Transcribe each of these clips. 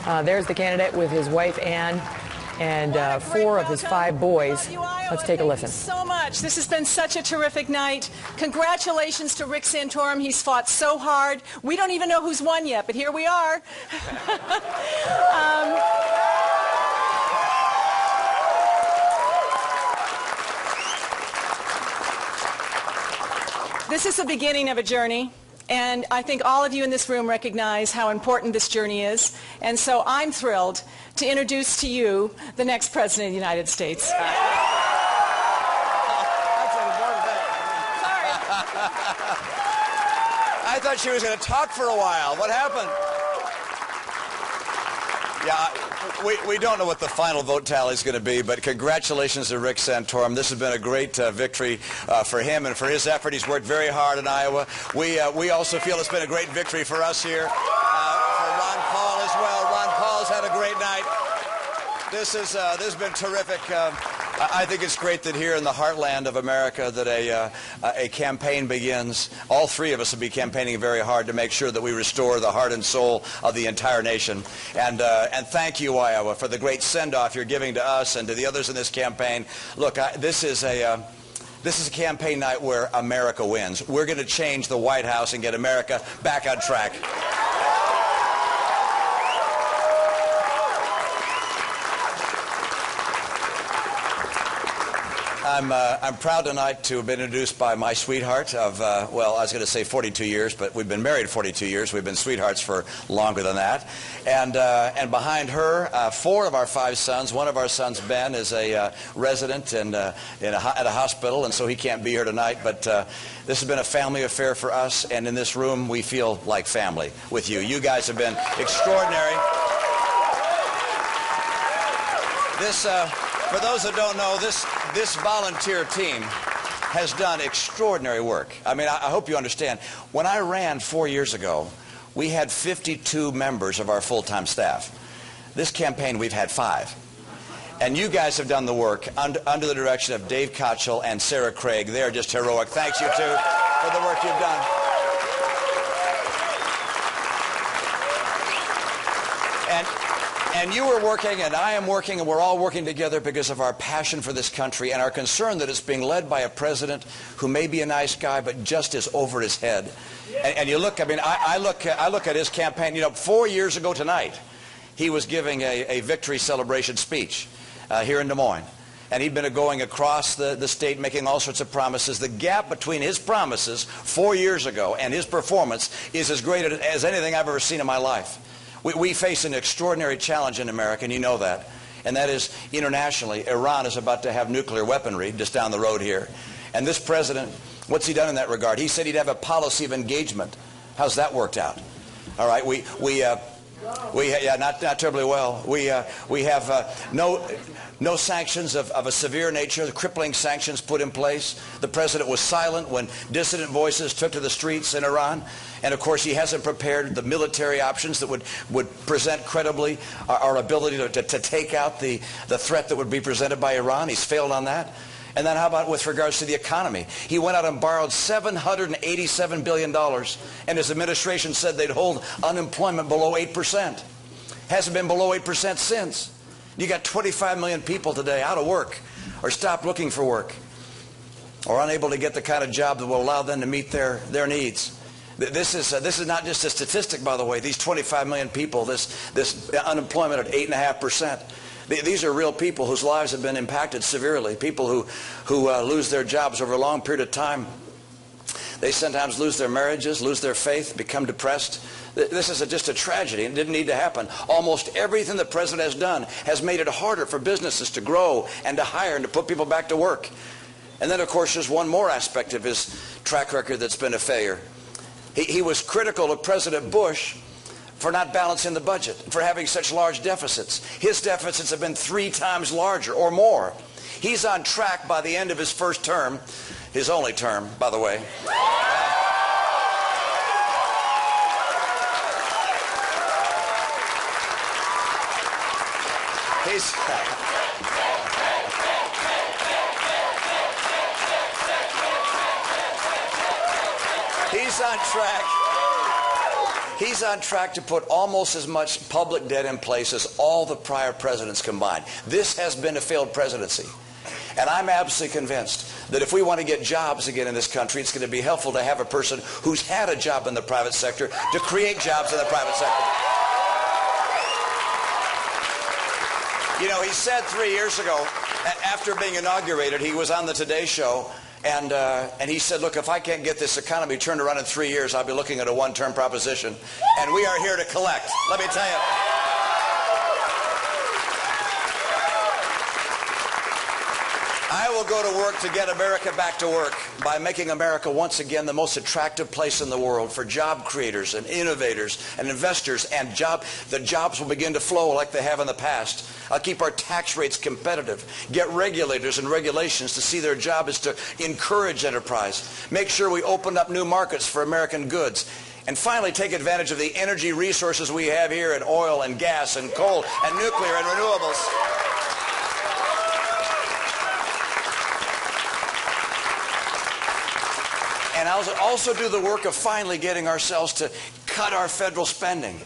There's the candidate with his wife, Ann, and 4 of his 5 boys. Let's take a listen. Thank you so much. This has been such a terrific night. Congratulations to Rick Santorum. He's fought so hard. We don't even know who's won yet, but here we are. This is the beginning of a journey, and I think all of you in this room recognize how important this journey is, and so I'm thrilled to introduce to you the next President of the United States. Sorry. I thought she was going to talk for a while. What happened? Yeah, we don't know what the final vote tally is going to be, but congratulations to Rick Santorum. This has been a great victory for him and for his effort. He's worked very hard in Iowa. We also feel it's been a great victory for us here, for Ron Paul as well. Ron Paul's had a great night. This has been terrific. I think it's great that here in the heartland of America that a campaign begins. All 3 of us will be campaigning very hard to make sure that we restore the heart and soul of the entire nation. And thank you, Iowa, for the great send-off you're giving to us and to the others in this campaign. Look, this is a campaign night where America wins. We're going to change the White House and get America back on track. I'm proud tonight to have been introduced by my sweetheart of, well, I was going to say 42 years, but we've been married 42 years. We've been sweethearts for longer than that. And behind her, 4 of our 5 sons. One of our sons, Ben, is a resident at a hospital, and so he can't be here tonight. But this has been a family affair for us, and in this room, we feel like family with you. You guys have been extraordinary. For those that don't know, this volunteer team has done extraordinary work. I mean, I hope you understand. When I ran 4 years ago, we had 52 members of our full-time staff. This campaign, we've had 5. And you guys have done the work under the direction of Dave Kochel and Sarah Craig. They are just heroic. Thanks, you two, for the work you've done. And you are working, and I am working, and we're all working together because of our passion for this country and our concern that it's being led by a president who may be a nice guy, but just is over his head. And you look, I mean, I look at his campaign. You know, 4 years ago tonight, he was giving a victory celebration speech here in Des Moines. And he'd been going across the state making all sorts of promises. The gap between his promises 4 years ago and his performance is as great as anything I've ever seen in my life. We face an extraordinary challenge in America, and you know that. And that is, internationally, Iran is about to have nuclear weaponry just down the road here. And this president, what's he done in that regard? He said he'd have a policy of engagement. How's that worked out? All right, yeah, not terribly well. We have no sanctions of a severe nature, crippling sanctions put in place. The president was silent when dissident voices took to the streets in Iran. And of course, he hasn't prepared the military options that would present credibly our ability to take out the threat that would be presented by Iran. He's failed on that. And then how about with regards to the economy? He went out and borrowed $787 billion, and his administration said they'd hold unemployment below 8%. Hasn't been below 8% since. You got 25 million people today out of work, or stopped looking for work, or unable to get the kind of job that will allow them to meet their needs. This is not just a statistic, by the way. These 25 million people, this unemployment at 8.5%. These are real people whose lives have been impacted severely. People who lose their jobs over a long period of time. They sometimes lose their marriages, lose their faith, become depressed. This is just a tragedy. It didn't need to happen. Almost everything the president has done has made it harder for businesses to grow and to hire and to put people back to work. And then, of course, there's one more aspect of his track record that's been a failure. He was critical of President Bush for not balancing the budget, for having such large deficits. His deficits have been 3 times larger or more. He's on track by the end of his first term, his only term, by the way. He's on track. He's on track to put almost as much public debt in place as all the prior presidents combined. This has been a failed presidency. And I'm absolutely convinced that if we want to get jobs again in this country, it's going to be helpful to have a person who's had a job in the private sector to create jobs in the private sector. You know, he said 3 years ago, after being inaugurated, he was on the Today Show, and he said, look, if I can't get this economy turned around in 3 years, I'll be looking at a one-term proposition. And we are here to collect. Let me tell you. I will go to work to get America back to work by making America once again the most attractive place in the world for job creators and innovators and investors, and the jobs will begin to flow like they have in the past. I'll keep our tax rates competitive, get regulators and regulations to see their job is to encourage enterprise, make sure we open up new markets for American goods, and finally take advantage of the energy resources we have here in oil and gas and coal and nuclear and renewables. And I'll also do the work of finally getting ourselves to cut our federal spending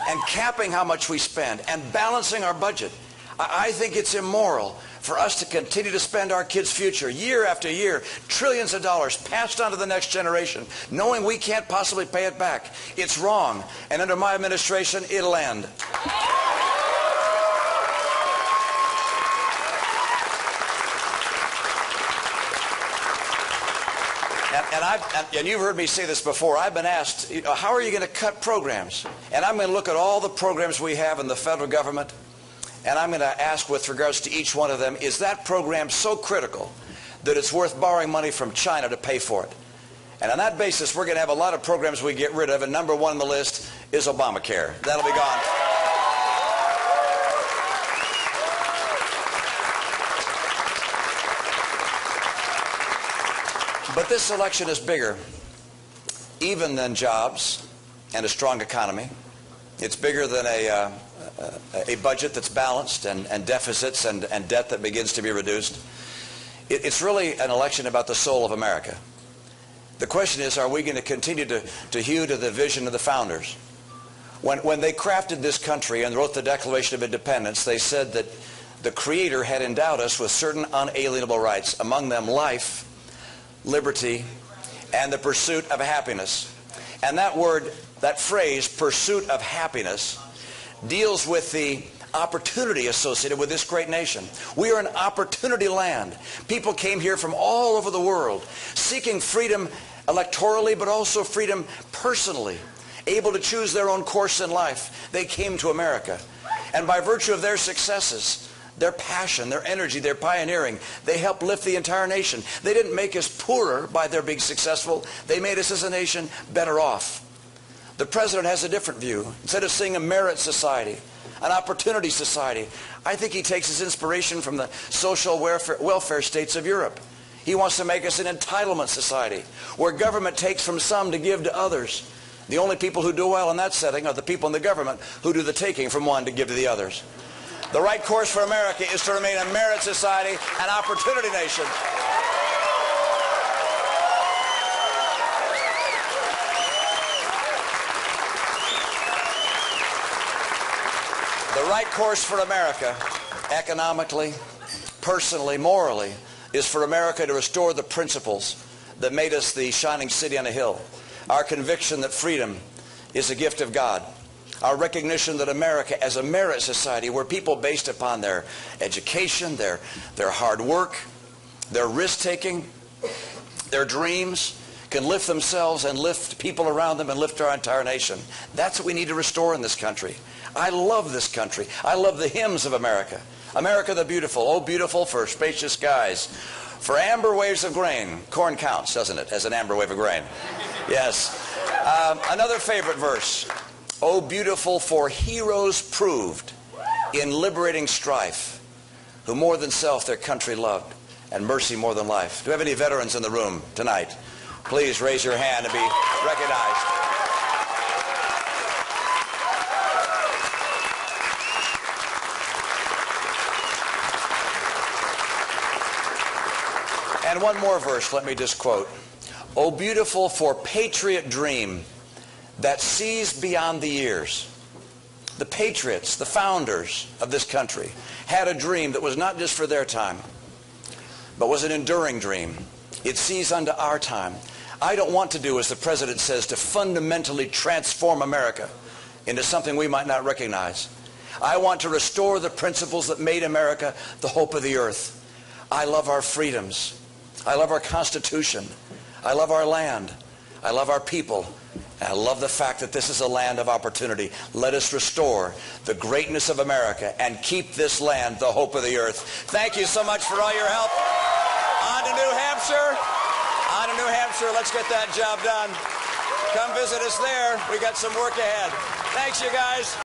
and capping how much we spend and balancing our budget. I think it's immoral for us to continue to spend our kids' future year after year, trillions of dollars passed on to the next generation, knowing we can't possibly pay it back. It's wrong, and under my administration, it'll end. And you've heard me say this before. I've been asked, how are you going to cut programs? And I'm going to look at all the programs we have in the federal government, and I'm going to ask with regards to each one of them, is that program so critical that it's worth borrowing money from China to pay for it? And on that basis, we're going to have a lot of programs we get rid of, and number one on the list is Obamacare. That'll be gone. But this election is bigger even than jobs and a strong economy. It's bigger than a budget that's balanced and deficits and debt that begins to be reduced. It's really an election about the soul of America. The question is, are we going to continue to hew to the vision of the founders? When they crafted this country and wrote the Declaration of Independence, they said that the Creator had endowed us with certain unalienable rights, among them life, liberty, and the pursuit of happiness. And that phrase, pursuit of happiness, deals with the opportunity associated with this great nation. We are an opportunity land. People came here from all over the world seeking freedom electorally, but also freedom personally, able to choose their own course in life. They came to America. And by virtue of their successes, their passion, their energy, their pioneering, they helped lift the entire nation. They didn't make us poorer by their being successful. They made us as a nation better off. The president has a different view. Instead of seeing a merit society, an opportunity society, I think he takes his inspiration from the social welfare states of Europe. He wants to make us an entitlement society, where government takes from some to give to others. The only people who do well in that setting are the people in the government who do the taking from one to give to the others. The right course for America is to remain a merit society, an opportunity nation. The right course for America, economically, personally, morally, is for America to restore the principles that made us the shining city on a hill. Our conviction that freedom is a gift of God. Our recognition that America as a merit society, where people based upon their education, their hard work, their risk-taking, their dreams, can lift themselves and lift people around them and lift our entire nation. That's what we need to restore in this country. I love this country. I love the hymns of America. America the beautiful, oh beautiful for spacious skies, for amber waves of grain. Corn counts, doesn't it, as an amber wave of grain? Yes. Another favorite verse. Oh, beautiful for heroes proved in liberating strife, who more than self their country loved, and mercy more than life. Do we have any veterans in the room tonight? Please raise your hand and be recognized. And one more verse, let me just quote. Oh, beautiful for patriot dream that sees beyond the years. The patriots, the founders of this country, had a dream that was not just for their time, but was an enduring dream. It sees unto our time. I don't want to do, as the president says, to fundamentally transform America into something we might not recognize. I want to restore the principles that made America the hope of the earth. I love our freedoms. I love our Constitution. I love our land. I love our people. And I love the fact that this is a land of opportunity. Let us restore the greatness of America and keep this land the hope of the earth. Thank you so much for all your help. On to New Hampshire. On to New Hampshire. Let's get that job done. Come visit us there. We got some work ahead. Thanks, you guys.